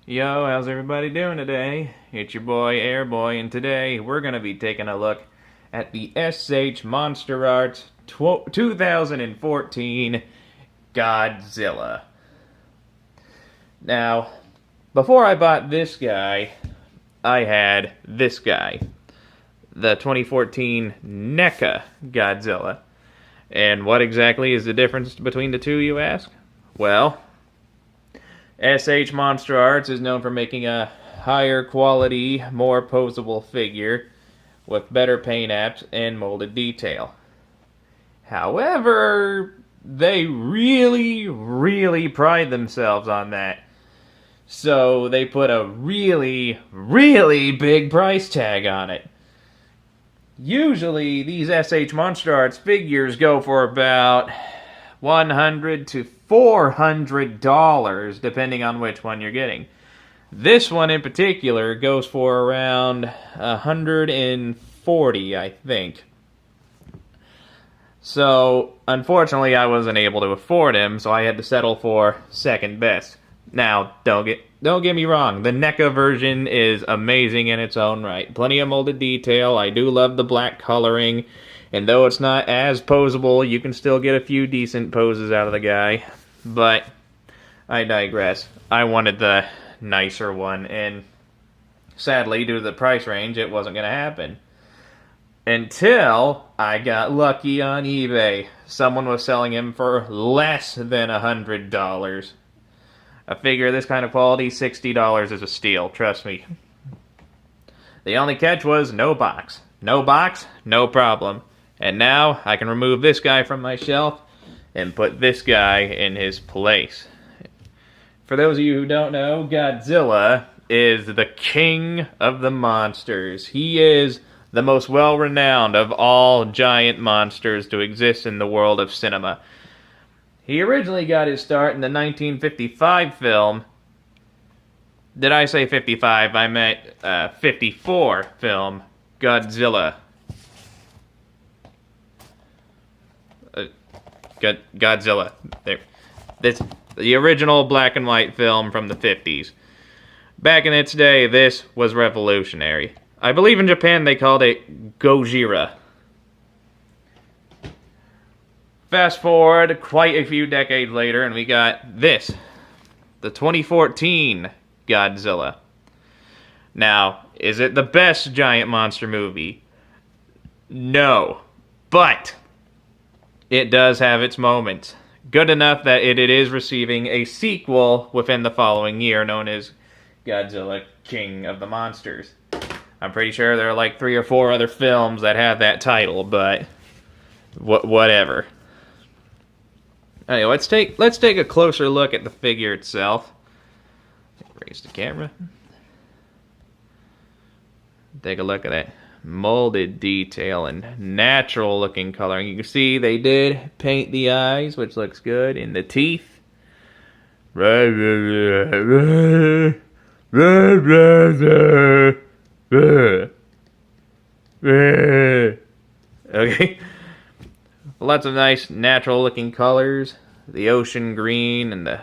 Yo, how's everybody doing today? It's your boy Airboy, and today we're going to be taking a look at the MonsterArts 2014 Godzilla. Now, before I bought this guy, I had this guy, the 2014 NECA Godzilla. And what exactly is the difference between the two, you ask? Well, MonsterArts is known for making a higher quality, more posable figure with better paint apps and molded detail. However, they really pride themselves on that. So they put a really big price tag on it. Usually, these MonsterArts figures go for about $100 to $400, depending on which one you're getting. This one in particular goes for around $140, I think. So, unfortunately, I wasn't able to afford him, so I had to settle for second best. Now, don't get me wrong, the NECA version is amazing in its own right. Plenty of molded detail. I do love the black coloring, and though it's not as posable, you can still get a few decent poses out of the guy. But I digress. I wanted the nicer one, and sadly, due to the price range, it wasn't going to happen. Until I got lucky on eBay. Someone was selling him for less than $100. I figure this kind of quality, $60 is a steal, trust me. The only catch was no box. No box, no problem. And now I can remove this guy from my shelf and put this guy in his place. For those of you who don't know, Godzilla is the king of the monsters. He is the most well-renowned of all giant monsters to exist in the world of cinema. He originally got his start in the 1955 film. Did I say 55? I meant 54 film, Godzilla. Godzilla. There. The original black and white film from the 50s. Back in its day, this was revolutionary. I believe in Japan they called it Gojira. Fast forward quite a few decades later, and we got this, the 2014 Godzilla. Now, is it the best giant monster movie? No, but it does have its moments. Good enough that it is receiving a sequel within the following year, known as Godzilla, King of the Monsters. I'm pretty sure there are like 3 or 4 other films that have that title, but whatever. Anyway, let's take a closer look at the figure itself. Raise the camera. Take a look at that molded detail and natural looking coloring. You can see they did paint the eyes, which looks good, and the teeth. Okay. Lots of nice natural looking colors. The ocean green and the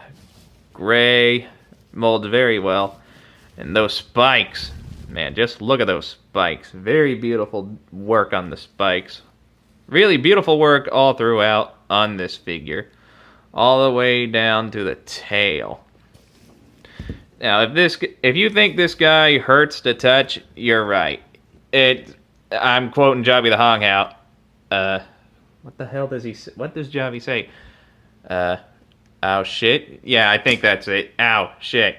gray molds very well. And those spikes, man, just look at those spikes. Very beautiful work on the spikes. Really beautiful work all throughout on this figure. All the way down to the tail. Now, if you think this guy hurts to touch, you're right. I'm quoting Jobby the Hong Out. What the hell does he say? What does Javi say? Ow, shit? Yeah, I think that's it. Ow, shit.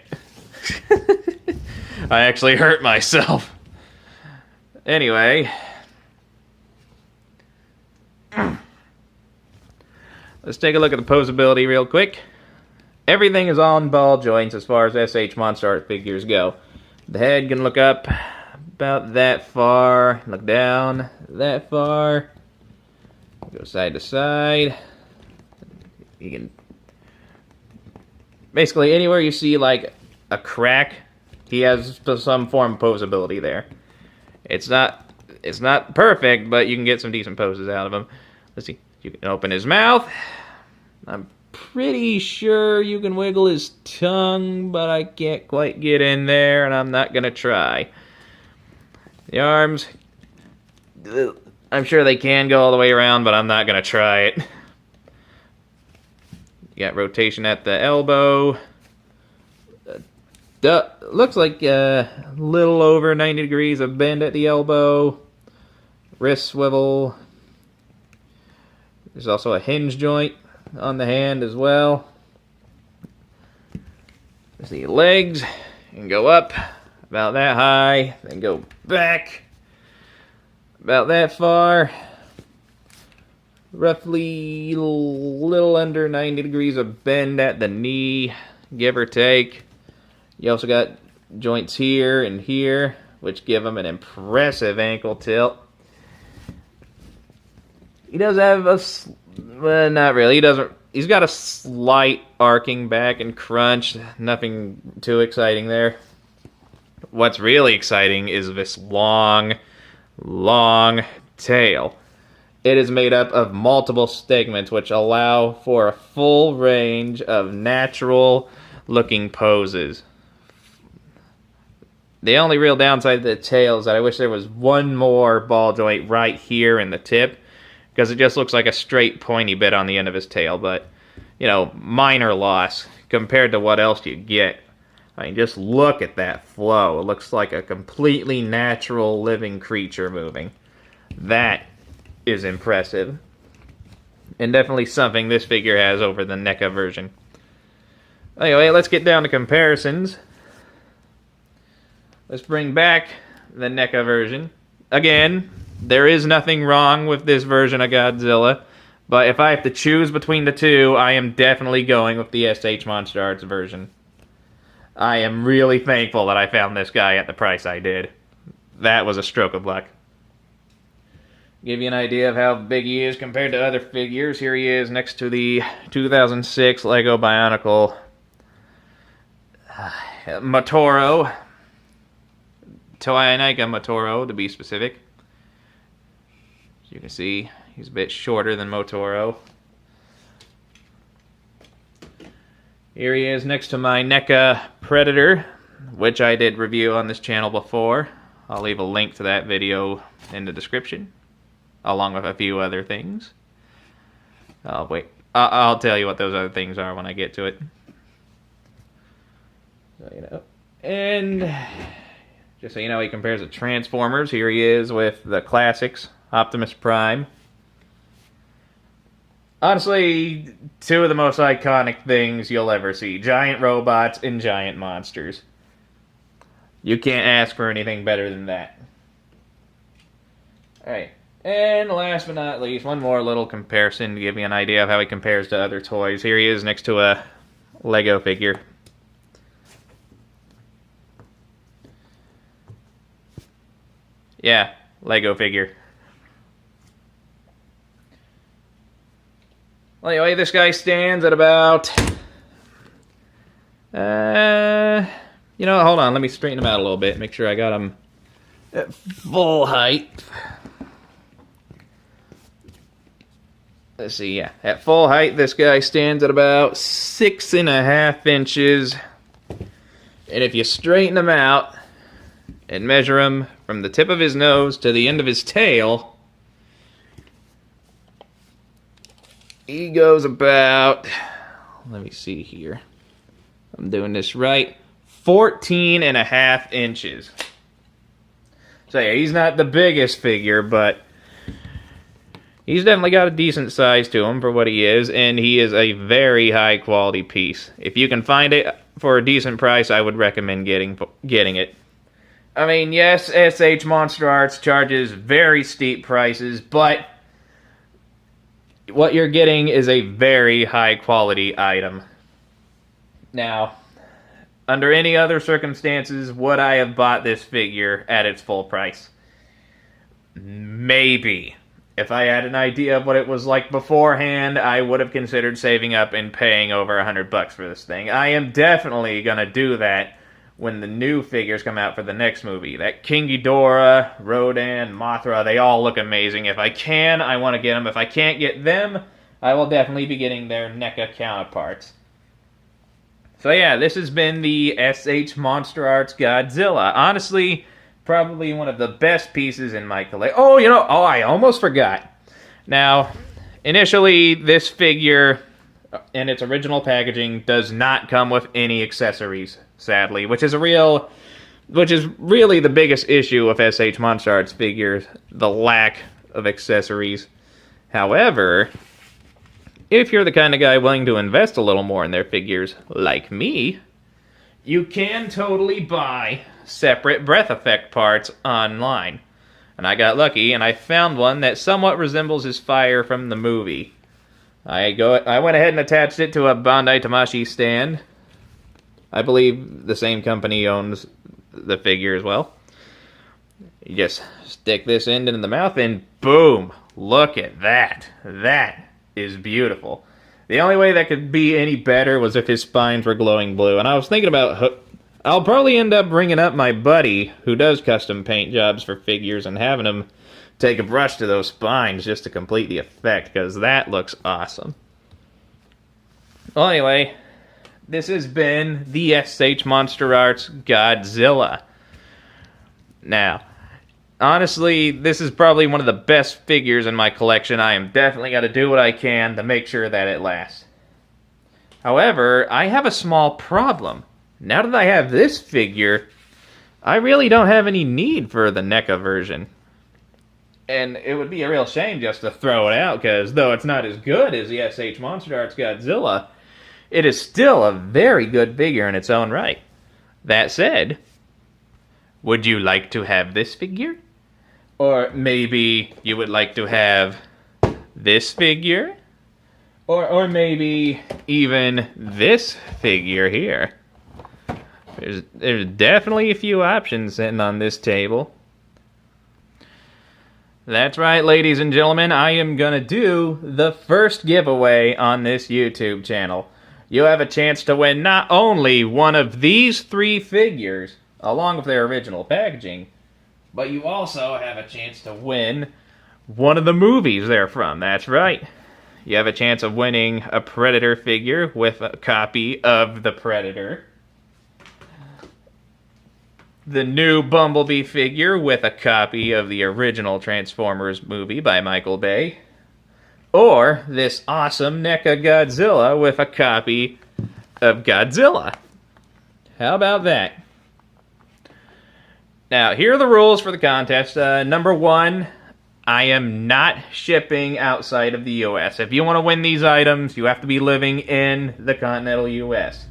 I actually hurt myself. Anyway. Let's take a look at the posability real quick. Everything is on ball joints as far as MonsterArts figures go. The head can look up about that far. Look down that far. Go side to side. You can basically anywhere you see like a crack, he has some form of posability there. It's not perfect, but you can get some decent poses out of him. Let's see. You can open his mouth. I'm pretty sure you can wiggle his tongue, but I can't quite get in there, and I'm not gonna try. The arms, I'm sure they can go all the way around, but I'm not gonna try it. You got rotation at the elbow. Looks like a little over 90 degrees of bend at the elbow. Wrist swivel. There's also a hinge joint on the hand as well. There's the legs. You can go up about that high, then go back about that far. Roughly a little under 90 degrees of bend at the knee, give or take. You also got joints here and here, which give him an impressive ankle tilt. He does have a, well, not really. He's got a slight arcing back and crunch. Nothing too exciting there. What's really exciting is this long, long tail. It is made up of multiple segments, which allow for a full range of natural-looking poses. The only real downside to the tail is that I wish there was one more ball joint right here in the tip, because it just looks like a straight pointy bit on the end of his tail, but, you know, minor loss compared to what else you get. I mean, just look at that flow. It looks like a completely natural living creature moving. That is impressive. And definitely something this figure has over the NECA version. Anyway, let's get down to comparisons. Let's bring back the NECA version. Again, there is nothing wrong with this version of Godzilla, but if I have to choose between the two, I am definitely going with the SH MonsterArts version. I am really thankful that I found this guy at the price I did. That was a stroke of luck. Give you an idea of how big he is compared to other figures. Here he is next to the 2006 Lego Bionicle Motoro. Toei Motoro, to be specific. As you can see, he's a bit shorter than Motoro. Here he is next to my NECA Predator, which I did review on this channel before. I'll leave a link to that video in the description, along with a few other things. Oh, wait. I'll tell you what those other things are when I get to it. So, you know. And just so you know, he compares to Transformers. Here he is with the classics, Optimus Prime. Honestly, two of the most iconic things you'll ever see. Giant robots and giant monsters. You can't ask for anything better than that. Alright. And last but not least, one more little comparison to give you an idea of how he compares to other toys. Here he is next to a Lego figure. Yeah, Lego figure. Well, anyway, this guy stands at about... you know, hold on, let me straighten him out a little bit, make sure I got him at full height. Let's see, yeah. At full height, this guy stands at about 6.5 inches. And if you straighten him out and measure him from the tip of his nose to the end of his tail, he goes about, let me see here, I'm doing this right, 14.5 inches. So yeah, he's not the biggest figure, but he's definitely got a decent size to him for what he is, and he is a very high quality piece. If you can find it for a decent price, I would recommend getting it. I mean, yes, SH MonsterArts charges very steep prices, but what you're getting is a very high quality item. Now, under any other circumstances, would I have bought this figure at its full price? Maybe. If I had an idea of what it was like beforehand, I would have considered saving up and paying over $100 for this thing. I am definitely going to do that when the new figures come out for the next movie. That King Ghidorah, Rodan, Mothra, they all look amazing. If I can, I want to get them. If I can't get them, I will definitely be getting their NECA counterparts. So yeah, this has been the SH MonsterArts Godzilla. Honestly, probably one of the best pieces in my collection. Oh, I almost forgot. Now, initially, this figure, in its original packaging, does not come with any accessories, sadly, which is really the biggest issue with SH MonsterArts figures, the lack of accessories. However, if you're the kind of guy willing to invest a little more in their figures, like me, you can totally buy separate breath effect parts online. And I got lucky, and I found one that somewhat resembles his fire from the movie. I went ahead and attached it to a Bandai Tamashii stand. I believe the same company owns the figure as well. You just stick this end into the mouth, and boom! Look at that. That is beautiful. The only way that could be any better was if his spines were glowing blue. And I was thinking about... I'll probably end up bringing up my buddy who does custom paint jobs for figures and having him take a brush to those spines just to complete the effect, because that looks awesome. Well, anyway, this has been the SH MonsterArts Godzilla. Now, honestly, this is probably one of the best figures in my collection. I am definitely got to do what I can to make sure that it lasts. However, I have a small problem. Now that I have this figure, I really don't have any need for the NECA version. And it would be a real shame just to throw it out, because though it's not as good as the SH MonsterArts Godzilla, it is still a very good figure in its own right. That said, would you like to have this figure? Or maybe you would like to have this figure? Or maybe even this figure here? There's definitely a few options sitting on this table. That's right, ladies and gentlemen. I am going to do the first giveaway on this YouTube channel. You have a chance to win not only one of these 3 figures, along with their original packaging, but you also have a chance to win one of the movies they're from. That's right. You have a chance of winning a Predator figure with a copy of the Predator, the new Bumblebee figure with a copy of the original Transformers movie by Michael Bay, or this awesome NECA Godzilla with a copy of Godzilla. How about that? Now, here are the rules for the contest. Number 1, I am not shipping outside of the U.S. If you want to win these items, you have to be living in the continental U.S.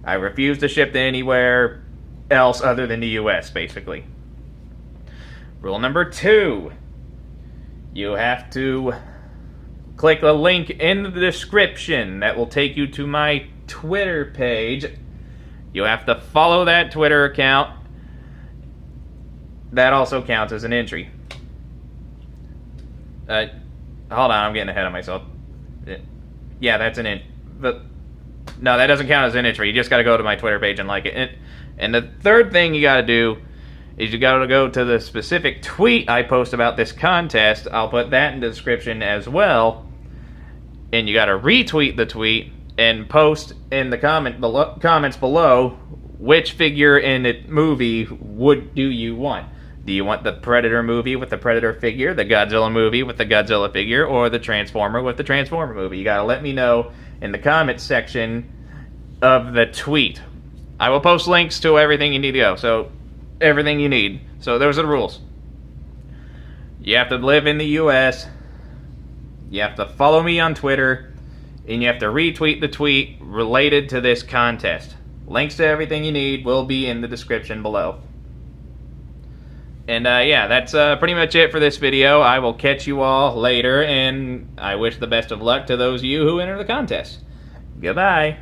I refuse to ship to anywhere else other than the U.S., basically. Rule number 2, you have to click the link in the description that will take you to my Twitter page. You have to follow that Twitter account. That also counts as an entry. Hold on, I'm getting ahead of myself. Yeah, that's an entry. But no, that doesn't count as an entry. You just got to go to my Twitter page and like it. And the third thing you got to do is you got to go to the specific tweet I post about this contest. I'll put that in the description as well. And you got to retweet the tweet and post in the comments below which figure in the movie do you want. Do you want the Predator movie with the Predator figure, the Godzilla movie with the Godzilla figure, or the Transformer with the Transformer movie? You got to let me know in the comments section of the tweet. I will post links to everything you need to go. So, everything you need. So, those are the rules. You have to live in the U.S. You have to follow me on Twitter. And you have to retweet the tweet related to this contest. Links to everything you need will be in the description below. And yeah, that's pretty much it for this video. I will catch you all later, and I wish the best of luck to those of you who enter the contest. Goodbye.